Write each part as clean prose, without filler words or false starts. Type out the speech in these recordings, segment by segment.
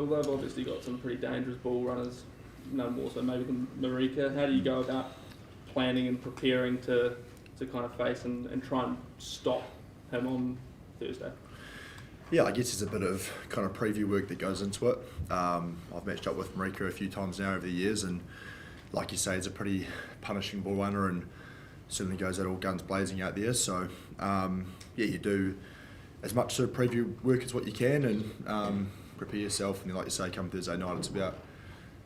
midfield. They've obviously got some pretty dangerous ball runners, no more so maybe than Marika. How do you go about planning and preparing to kind of face and try and stop him on Thursday? Yeah, I guess there's a bit of kind of preview work that goes into it. I've matched up with Marika a few times now over the years, and like you say, he's a pretty punishing ball runner and certainly goes out all guns blazing out there. So you do as much sort of preview work as what you can and prepare yourself. And then, like you say, come Thursday night, it's about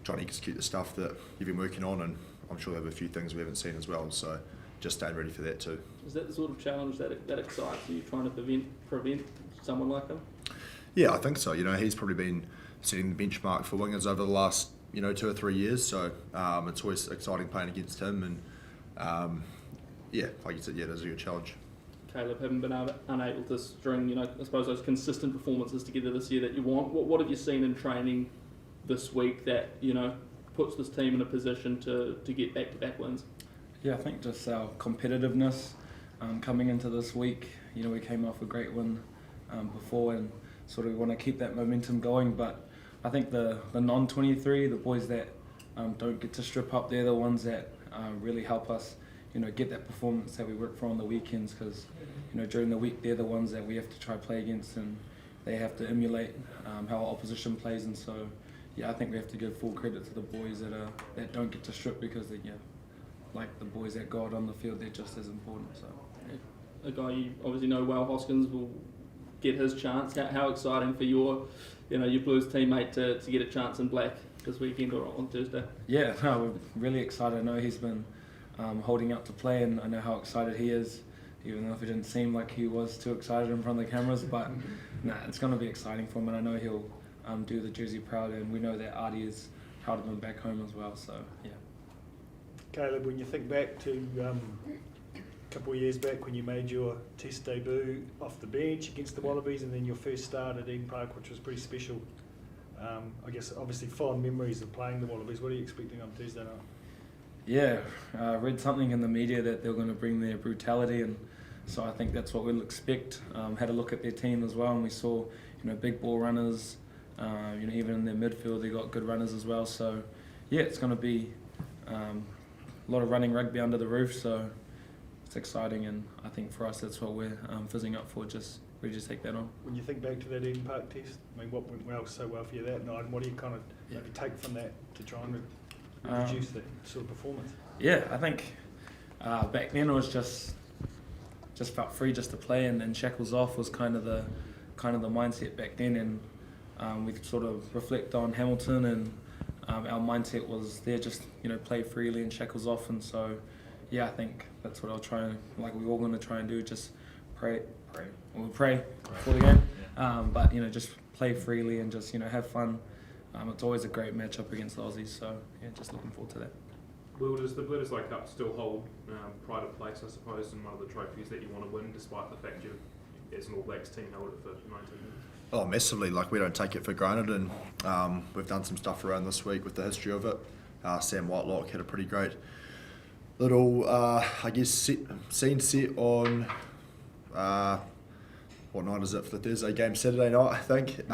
trying to execute the stuff that you've been working on, and I'm sure they have a few things we haven't seen as well. So just staying ready for that too. Is that the sort of challenge that excites you, trying to prevent someone like him? Yeah, I think so. He's probably been setting the benchmark for wingers over the last 2 or 3 years. So it's always exciting playing against him, and like you said, it is a good challenge. Caleb, haven't been unable to string, I suppose those consistent performances together this year that you want. What have you seen in training this week that puts this team in a position to get back-to-back wins? Yeah, I think just our competitiveness coming into this week. We came off a great win before, and sort of want to keep that momentum going. But I think the non-23, the boys that don't get to strip up, they're the ones that really help us, get that performance that we work for on the weekends. Because during the week, they're the ones that we have to try play against, and they have to emulate how our opposition plays. And so, I think we have to give full credit to the boys that don't get to strip, because they, like the boys that go out on the field, they're just as important. So, a guy you obviously know well, Hoskins, will get his chance. How exciting for your Blues teammate to get a chance in black this weekend or on Thursday? Yeah, no, we're really excited. I know he's been holding out to play, and I know how excited he is, even though if it didn't seem like he was too excited in front of the cameras. But it's going to be exciting for him, and I know he'll do the jersey proud, and we know that Artie is proud of him back home as well. So, yeah. Caleb, when you think back to a couple of years back when you made your Test debut off the bench against the Wallabies, and then your first start at Eden Park, which was pretty special, I guess obviously fond memories of playing the Wallabies. What are you expecting on Thursday night? Yeah, I read something in the media that they're going to bring their brutality, and so I think that's what we'll expect. Had a look at their team as well, and we saw big ball runners. Even in their midfield, they got good runners as well. So yeah, it's going to be a lot of running rugby under the roof. So it's exciting, and I think for us that's what we're fizzing up for. Just ready to take that on. When you think back to that Eden Park test, I mean, what went so well for you that night, and what do you kind of maybe take from that to try and reproduce that sort of performance? Yeah, I think back then it was just felt free just to play, and shackles off was kind of the mindset back then, and we sort of reflect on Hamilton, and our mindset was there, just play freely and shackles off. And so yeah, I think that's what I'll try and, like we're all going to try and do, just pray before the game, but just play freely and just have fun. It's always a great matchup against the Aussies, so yeah, just looking forward to that. Will, does the Bledisloe Cup still hold pride of place, I suppose, in one of the trophies that you want to win, despite the fact you, as an All Blacks team, held it for 19 years? Oh, massively. Like, we don't take it for granted, and we've done some stuff around this week with the history of it. Sam Whitelock had a pretty great little, scene set on, what night is it for the Thursday game? Saturday night, I think.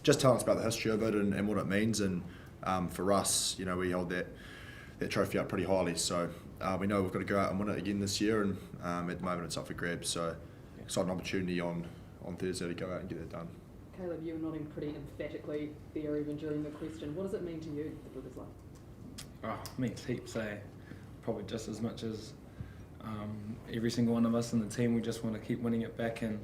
Just telling us about the history of it and what it means, and for us, we hold that trophy up pretty highly. So we know we've got to go out and win it again this year, and at the moment it's up for grabs. So exciting opportunity on Thursday to go out and get it done. Caleb, you were nodding pretty emphatically there even during the question. What does it mean to you, the Bledisloe? Oh, it means heaps, probably just as much as every single one of us in the team. We just want to keep winning it back, and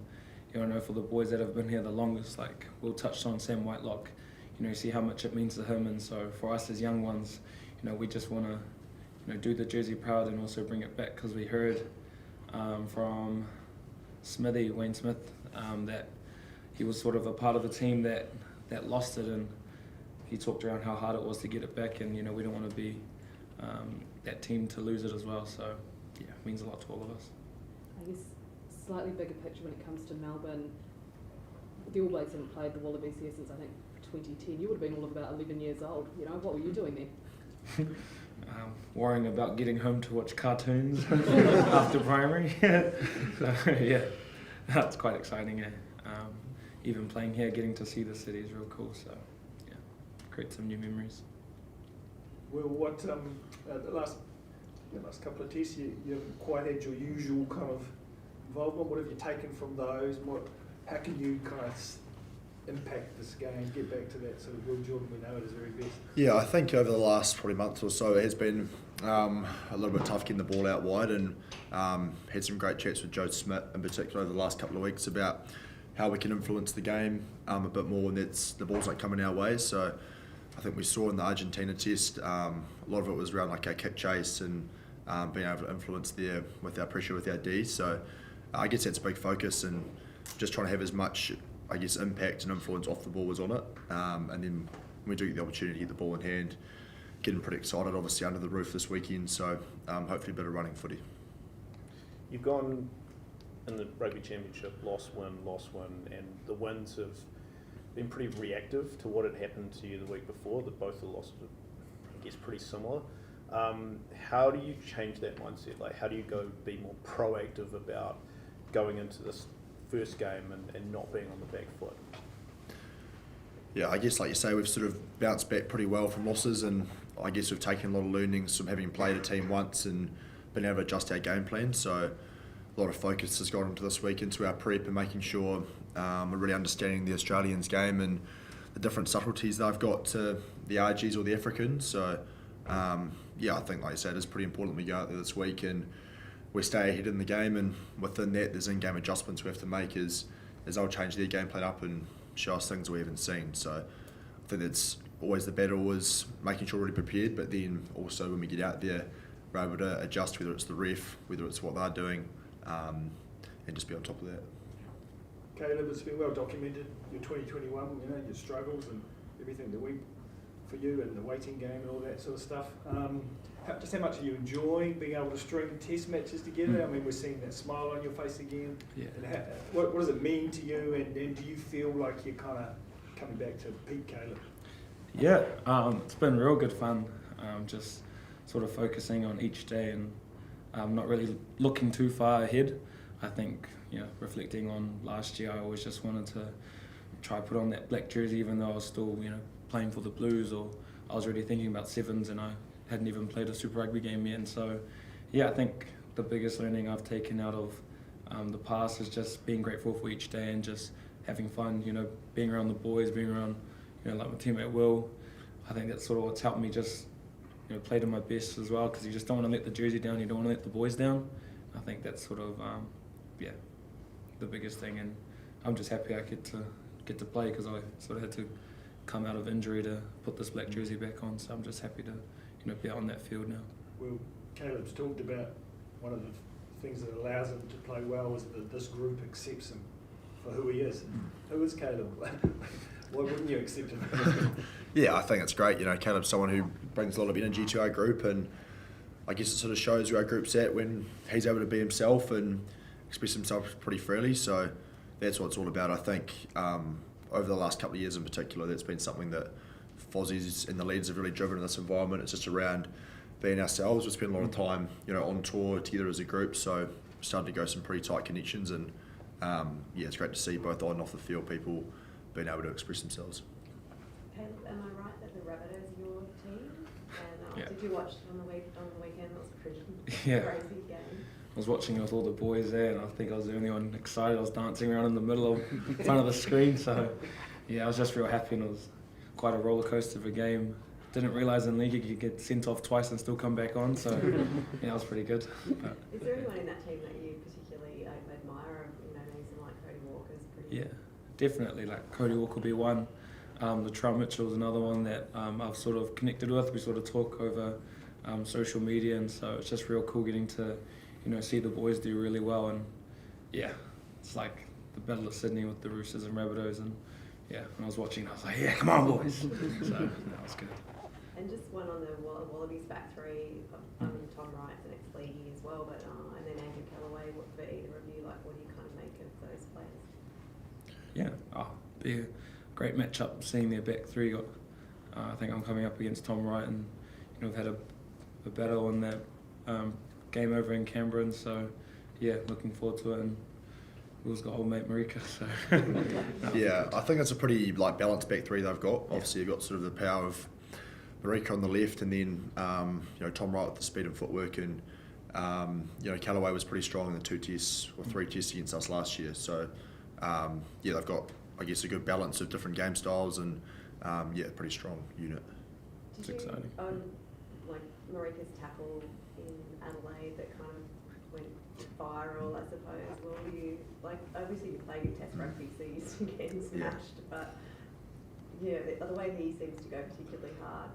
I know for the boys that have been here the longest, like Will touched on Sam Whitelock, you see how much it means to him, and so for us as young ones, we just want to do the jersey proud and also bring it back, because we heard from Wayne Smith, that he was sort of a part of the team that lost it, and he talked around how hard it was to get it back, and we don't want to be that team to lose it as well. So yeah, it means a lot to all of us. I guess slightly bigger picture when it comes to Melbourne, the All Blacks haven't played the Wallabies here since I think 2010. You would have been all of about 11 years old. What were you doing then? Worrying about getting home to watch cartoons after primary. So yeah, that's quite exciting. Even playing here, getting to see the city is real cool. So yeah. create some new memories. Well, what the last couple of tests, you haven't quite had your usual kind of involvement. What have you taken from those? How can you kind of impact this game, get back to that sort of Will Jordan we know at his very best? Yeah, I think over the last probably month or so it has been a little bit tough getting the ball out wide, and had some great chats with Joe Smith in particular over the last couple of weeks about how we can influence the game a bit more when the ball's not coming our way. So I think we saw in the Argentina test, a lot of it was around like our kick chase and being able to influence there with our pressure with our D. So I guess that's a big focus, and just trying to have as much, I guess, impact and influence off the ball as on it. And then when we do get the opportunity to get the ball in hand, getting pretty excited, obviously, under the roof this weekend. So hopefully a bit of running footy. You've gone in the Rugby Championship, loss, win, and the wins have been pretty reactive to what had happened to you the week before. That both the losses are, I guess, pretty similar. How do you change that mindset? Like, how do you go be more proactive about going into this first game and not being on the back foot? Yeah, I guess like you say, we've sort of bounced back pretty well from losses, and I guess we've taken a lot of learnings from having played a team once and been able to adjust our game plan. So a lot of focus has gone into this week into our prep and making sure we're really understanding the Australians game and the different subtleties they've got to the RGs or the Africans. So yeah, I think like I said, it's pretty important we go out there this week and we stay ahead in the game, and within that there's in-game adjustments we have to make as they'll change their game plan up and show us things we haven't seen. So I think that's always the battle, is making sure we're really prepared, but then also when we get out there we're able to adjust, whether it's the ref, whether it's what they're doing, and just be on top of that. Caleb, it's been well documented, your 2021, your struggles and everything that for you and the waiting game and all that sort of stuff. Just how much are you enjoying being able to string test matches together? I mean, we're seeing that smile on your face again. Yeah. And what does it mean to you, and do you feel like you're kind of coming back to peak Caleb? Yeah, it's been real good fun. Just sort of focusing on each day and not really looking too far ahead. I think, reflecting on last year, I always just wanted to try put on that black jersey, even though I was still, playing for the Blues, or I was already thinking about sevens and I hadn't even played a Super Rugby game yet. And so, yeah, I think the biggest learning I've taken out of the past is just being grateful for each day and just having fun, being around the boys, being around, like my teammate Will. I think that's sort of what's helped me just, play to my best as well, because you just don't want to let the jersey down, you don't want to let the boys down. I think that's sort of, the biggest thing, and I'm just happy I get to play, because I sort of had to come out of injury to put this black jersey back on, so I'm just happy to be out on that field now. Well, Caleb's talked about one of the things that allows him to play well is that this group accepts him for who he is. Who is Caleb? Why wouldn't you accept him? Yeah, I think it's great. Caleb's someone who brings a lot of energy to our group, and I guess it sort of shows where our group's at when he's able to be himself and express himself pretty freely. So that's what it's all about. I think over the last couple of years in particular, that's been something that Fozzie's and the leaders have really driven in this environment. It's just around being ourselves. We spend a lot of time, on tour together as a group, so starting to go some pretty tight connections, and it's great to see both on and off the field people being able to express themselves. Caleb, am I right that the Rabbitohs are your team? And Yeah. did you watch it on the weekend? It was a pretty Yeah. crazy game. I was watching it with all the boys there, and I think I was the only one excited. I was dancing around in the middle of in front of the screen, so yeah, I was just real happy, and it was quite a roller coaster of a game. Didn't realise in league you could get sent off twice and still come back on, so yeah, it was pretty good. But, Is there anyone in that team that you particularly admire? Maybe someone like Cody Walker's pretty. yeah, definitely. Like Cody Walker will be one. The Latrell Mitchell's another one that I've sort of connected with. We sort of talk over social media, and so it's just real cool getting to see the boys do really well. And yeah, it's like the Battle of Sydney with the Roosters and Rabbitohs, and yeah, when I was watching, I was like, yeah, come on, boys. So that was good. And just one on the Wallabies back three. Tom Wright's an ex-leaguey as well, but and then Andrew Callaway. For either of you, what do you kind of make of those players? Yeah, be a great matchup seeing their back three. I think I'm coming up against Tom Wright, and we've had a battle in that game over in Canberra, and so yeah, looking forward to it. And Will's got old mate Marika, so Yeah, I think it's a pretty balanced back three they've got. Obviously, you've got sort of the power of Marika on the left, and then Tom Wright with the speed and footwork, and Callaway was pretty strong in the 2 tests or 3 tests against us last year. So they've got, I guess, a good balance of different game styles, and pretty strong unit. It's Did you, exciting. like Marika's tackle in Adelaide that kind of went viral, I suppose. Will you, obviously you play your test rugby, so you're used to getting smashed, but the way he seems to go particularly hard.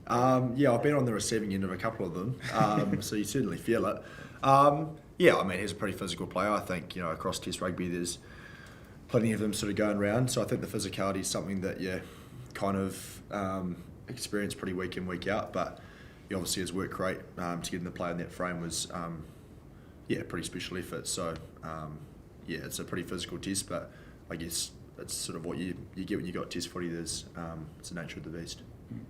I've been on the receiving end of a couple of them, so you certainly feel it. He's a pretty physical player. I think, across Test rugby there's plenty of them sort of going around, so I think the physicality is something that kind of experience pretty week in, week out, but he obviously has worked great to get in the play in that frame was pretty special effort. So it's a pretty physical test, but I guess it's sort of what you get when you got test footy. It's the nature of the beast. Mm.